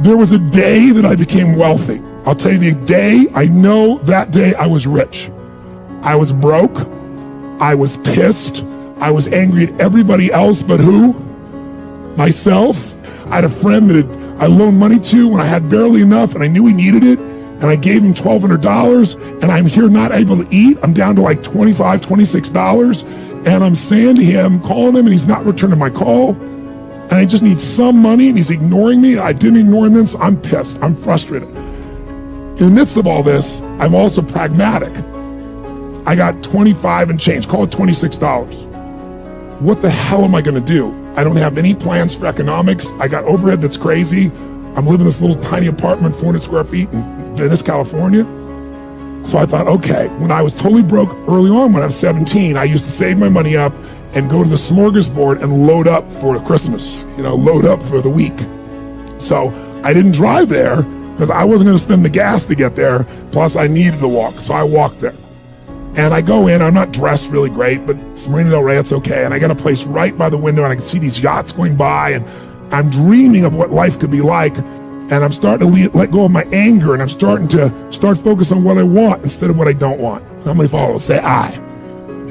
There was a day that I became wealthy. I'll tell you the day, I know that day I was rich. I was broke. I was pissed. I was angry at everybody else but who? Myself. I had a friend that I loaned money to when I had barely enough and I knew he needed it. And I gave him $1,200 and I'm here not able to eat. I'm down to like $25, $26. And I'm saying to him, calling him, and he's not returning my call. And I just need some money and he's ignoring me. I didn't ignore him, so I'm pissed. I'm frustrated. In the midst of all this, I'm also pragmatic. I got 25 and change, call it $26. What the hell am I gonna do? I don't have any plans for economics. I got overhead that's crazy. I'm living in this little tiny apartment, 400 square feet in Venice, California. So I thought, okay, when I was totally broke early on when I was 17, I used to save my money up and go to the smorgasbord and load up for Christmas, load up for the week. So I didn't drive there because I wasn't gonna spend the gas to get there, plus I needed to walk, so I walked there. And I go in, I'm not dressed really great, but it's Marina Del Rey, it's okay. And I got a place right by the window and I can see these yachts going by and I'm dreaming of what life could be like. And I'm starting to let go of my anger and I'm starting to focus on what I want instead of what I don't want. How many followers say I?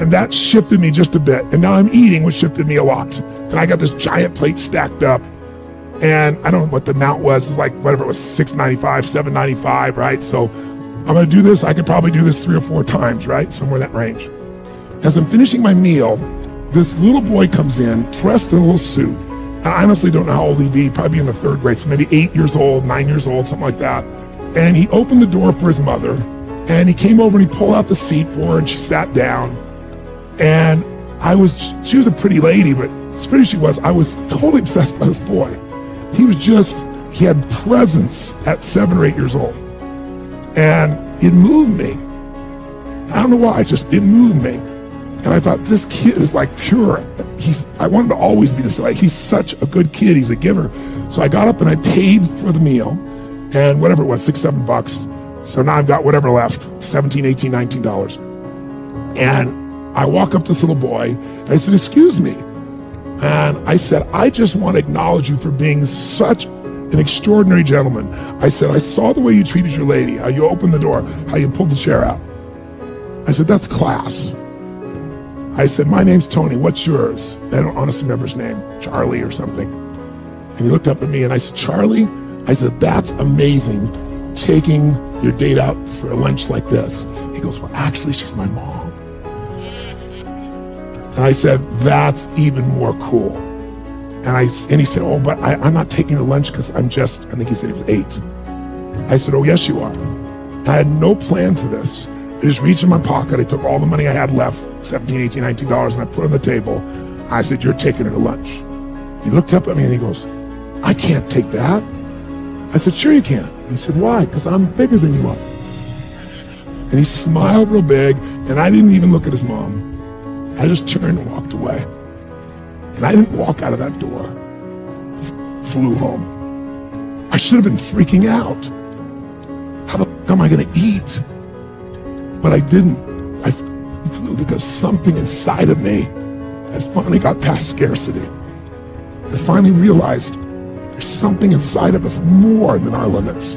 And that shifted me just a bit. And now I'm eating, which shifted me a lot. And I got this giant plate stacked up. And I don't know what the amount was. It was like, whatever it was, $6.95, $7.95, right? So I'm gonna do this, I could probably do this 3 or 4 times, right? Somewhere in that range. As I'm finishing my meal, this little boy comes in, dressed in a little suit. And I honestly don't know how old he'd be, probably in the 3rd grade, so maybe 8 years old, 9 years old, something like that. And he opened the door for his mother, and he came over and he pulled out the seat for her, and she sat down. And she was a pretty lady, but as pretty as she was, I was totally obsessed by this boy. He had presence at 7 or 8 years old. And it moved me. I don't know why, it moved me. And I thought, this kid is like pure. I want him to always be this way. He's such a good kid, he's a giver. So I got up and I paid for the meal, and whatever it was, $6, $7. So now I've got whatever left, $17, $18, $19. And I walk up to this little boy, and I said, excuse me. And I said, I just want to acknowledge you for being such an extraordinary gentleman. I said, I saw the way you treated your lady, how you opened the door, how you pulled the chair out. I said, that's class. I said, my name's Tony, what's yours? I don't honestly remember his name, Charlie or something. And he looked up at me and I said, Charlie? I said, that's amazing, taking your date out for a lunch like this. He goes, well, actually, she's my mom. And I said, that's even more cool. And he said, oh, but I'm not taking her lunch because I think he said he was 8. I said, oh, yes, you are. I had no plan for this. I just reached in my pocket, I took all the money I had left, $17, $18, $19, and I put it on the table. I said, you're taking her to lunch. He looked up at me and he goes, I can't take that. I said, sure you can. He said, why? Because I'm bigger than you are. And he smiled real big, and I didn't even look at his mom. I just turned and walked away. And I didn't walk out of that door. I flew home. I should have been freaking out. How the fuck am I gonna eat? But I didn't. I flew because something inside of me had finally got past scarcity. I finally realized there's something inside of us more than our limits,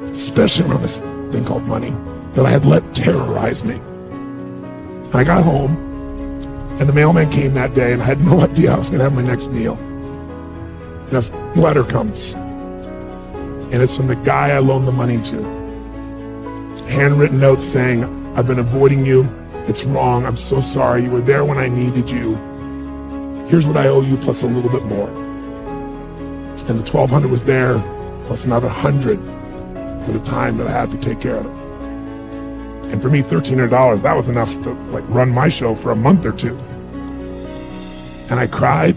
especially around this thing called money that I had let terrorize me. And I got home, and the mailman came that day, and I had no idea I was gonna have my next meal. And a letter comes, and it's from the guy I loaned the money to. Handwritten note saying, I've been avoiding you. It's wrong. I'm so sorry. You were there when I needed you. Here's what I owe you plus a little bit more. And the $1,200 was there plus another $100 for the time that I had to take care of it. And for me, $1,300, that was enough to run my show for a month or 2. And I cried.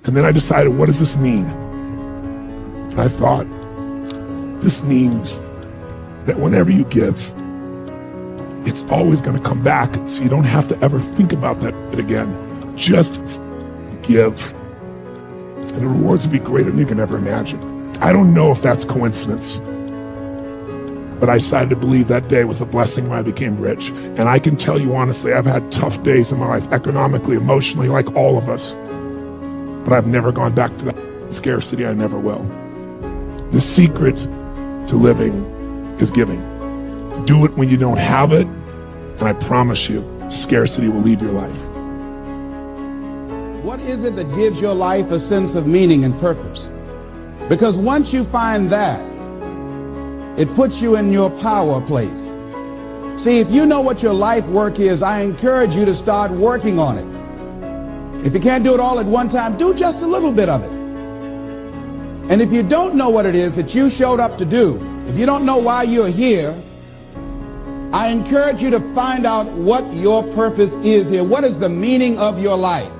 And then I decided, what does this mean? And I thought, this means that whenever you give, it's always going to come back, so you don't have to ever think about that again. Just give. And the rewards will be greater than you can ever imagine. I don't know if that's coincidence, but I decided to believe that day was a blessing when I became rich. And I can tell you honestly, I've had tough days in my life, economically, emotionally, like all of us, but I've never gone back to that. Scarcity, I never will. The secret to living is giving. Do it when you don't have it, and I promise you, scarcity will leave your life. What is it that gives your life a sense of meaning and purpose? Because once you find that, it puts you in your power place. See, if you know what your life work is, I encourage you to start working on it. If you can't do it all at one time, do just a little bit of it. And if you don't know what it is that you showed up to do, if you don't know why you're here, I encourage you to find out what your purpose is here. What is the meaning of your life?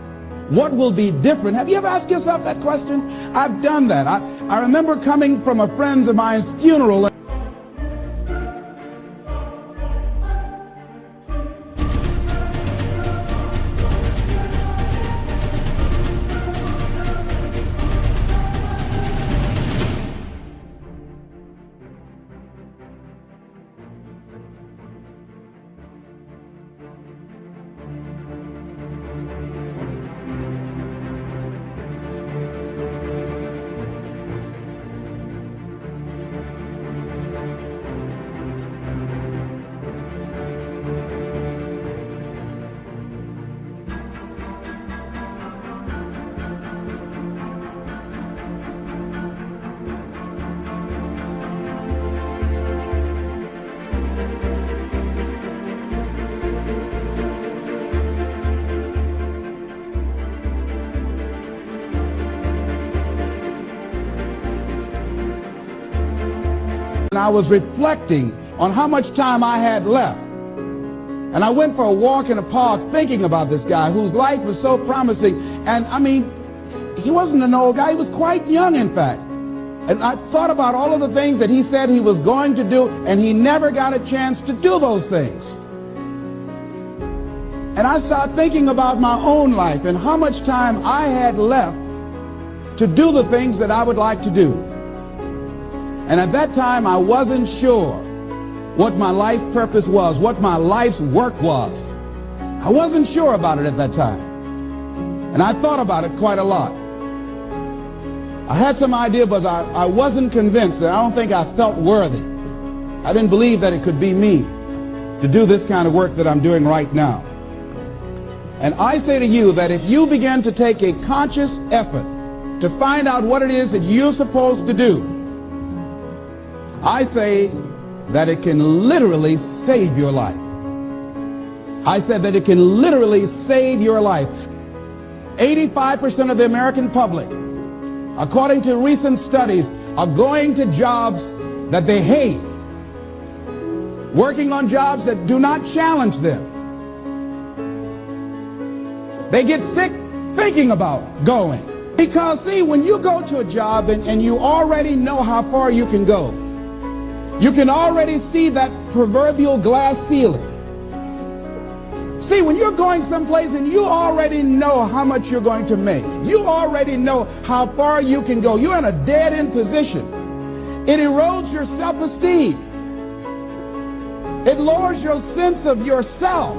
What will be different? Have you ever asked yourself that question? I've done that. I remember coming from a friend of mine's funeral. And I was reflecting on how much time I had left. And I went for a walk in a park thinking about this guy whose life was so promising. And I mean, he wasn't an old guy, he was quite young, in fact. And I thought about all of the things that he said he was going to do, and he never got a chance to do those things. And I started thinking about my own life and how much time I had left to do the things that I would like to do. And at that time, I wasn't sure what my life purpose was, what my life's work was. I wasn't sure about it at that time. And I thought about it quite a lot. I had some idea, but I wasn't convinced. I don't think I felt worthy. I didn't believe that it could be me to do this kind of work that I'm doing right now. And I say to you that if you begin to take a conscious effort to find out what it is that you're supposed to do, I say that it can literally save your life. I said that it can literally save your life. 85% of the American public, according to recent studies, are going to jobs that they hate, working on jobs that do not challenge them. They get sick thinking about going. Because, see, when you go to a job and you already know how far you can go, you can already see that proverbial glass ceiling. See, when you're going someplace and you already know how much you're going to make, you already know how far you can go, you're in a dead-end position. It erodes your self-esteem. It lowers your sense of yourself.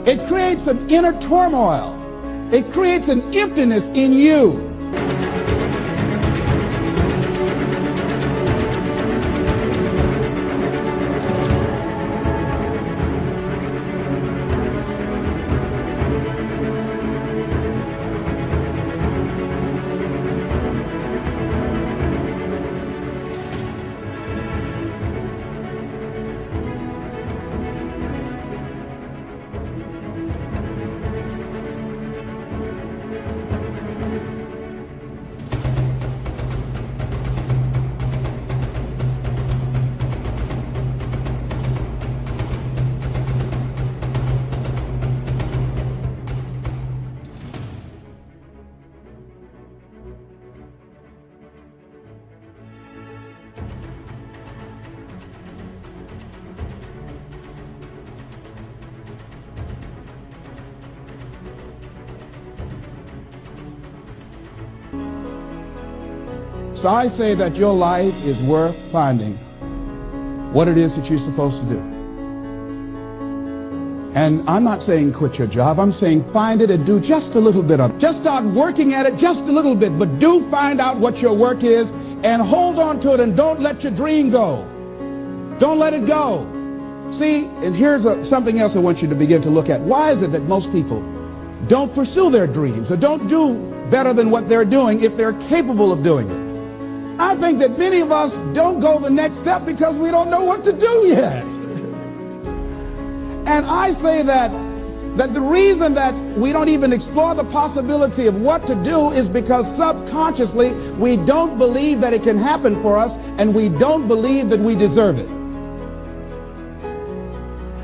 It creates an inner turmoil. It creates an emptiness in you. So I say that your life is worth finding what it is that you're supposed to do. And I'm not saying quit your job. I'm saying find it and do just a little bit of it. Just start working at it just a little bit, but do find out what your work is and hold on to it and don't let your dream go. Don't let it go. See, and here's something else I want you to begin to look at. Why is it that most people don't pursue their dreams or don't do better than what they're doing if they're capable of doing it? I think that many of us don't go the next step because we don't know what to do yet. And I say that the reason that we don't even explore the possibility of what to do is because subconsciously we don't believe that it can happen for us, and we don't believe that we deserve it.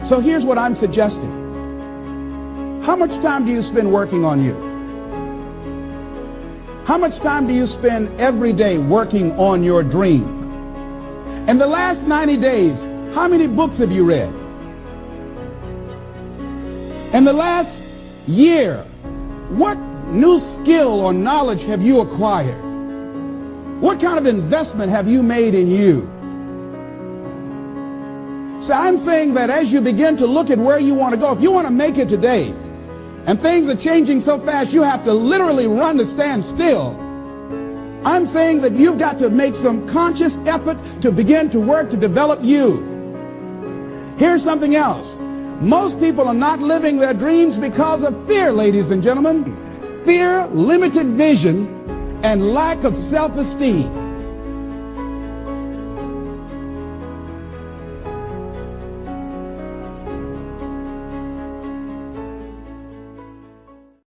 So here's what I'm suggesting. How much time do you spend working on you? How much time do you spend every day working on your dream? In the last 90 days, how many books have you read? In the last year, what new skill or knowledge have you acquired? What kind of investment have you made in you? So I'm saying that as you begin to look at where you want to go, if you want to make it today, and things are changing so fast you have to literally run to stand still, I'm saying that you've got to make some conscious effort to begin to work to develop you. Here's something else. Most people are not living their dreams because of fear, ladies and gentlemen. Fear, limited vision, and lack of self-esteem.